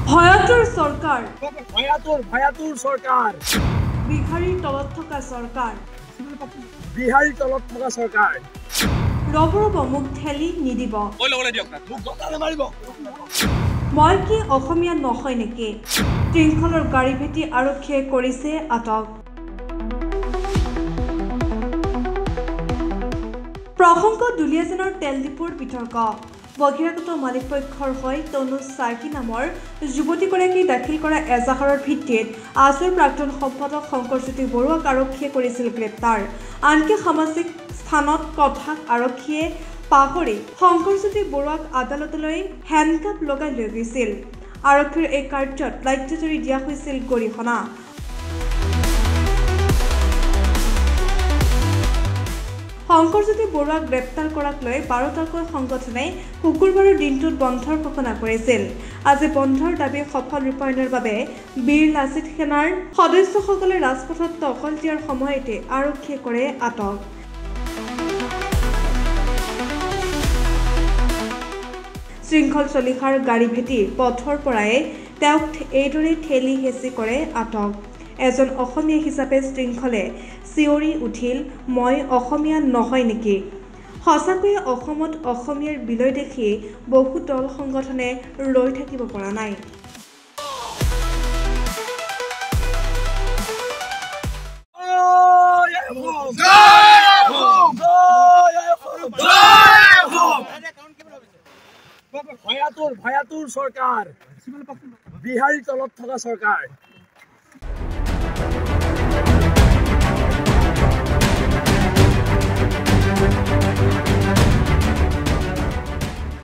ভয়াতুৰ চৰকাৰ ভয়াতুৰ চৰকাৰ বিহাৰীৰ তলত থকা চৰকাৰ ৰ'ব মোক ঠেলি নিদিব মই কি অসমীয়া নহয় নেকি শৃংখলৰ গাড়ী ভেটি আৰক্ষীয়ে কৰিছে আটক প্ৰসংগ দুলিয়াজানৰ তেল ডিপোৰ বিতৰ্ক বহিৰাগত মালিক পক্ষৰ হৈ তনু চাৰ্কি নামৰ যুৱতীগৰাকী দাখিল কৰা এজাহাৰৰ ভিত্তিত আছুৰ প্ৰাক্তন সম্পাদক শংকৰজ্যোতি বৰুৱাক আৰক্ষীয়ে কৰিছিল গ্ৰেপ্তাৰ আনকি সামাজিক স্থানত কথাক আৰক্ষীয়ে পাহৰি শংকৰজ্যোতি বৰুৱাক আদালতলৈ হেণ্ডকাপ লগাই লৈ গৈছিল আৰক্ষীৰ এই কাৰ্যত লাইটজুৰি দিয়া হৈছিল গৰিহণা শংকৰজ্যোতি বৰুৱাক গ্ৰেপ্তাৰ কৰাক লৈ 12টাকৈ সংগঠনে শুকুৰবাৰৰ দিনটোত বন্ধৰ ঘোষণা কৰিছিল আজি বন্ধৰ দাবী সফল ৰূপায়ণৰ বাবে বীৰ লাচিত সেনাৰ সদস্যসকলে ৰাজপথত টহল দিয়াৰ সময়তে আৰক্ষীয়ে কৰে আটক শৃংখল চলিহাৰ গাড়ী ভেটি পথৰ পৰাই তেওঁক এইদৰে ঠেলি হেঁচি কৰে আটক এজন অসমীয়া হিচাপে শৃংখলে চিঞৰি উঠিল মই অসমীয়া নহয় নেকি সঁচাকৈয়ে অসমত অসমীয়াৰ বিলয় দেখি বহু দল সংগঠনে ৰৈ থাকিব পৰা নাই ভয়াতুৰ চৰকাৰ বিহাৰীৰ তলত থকা চৰকাৰ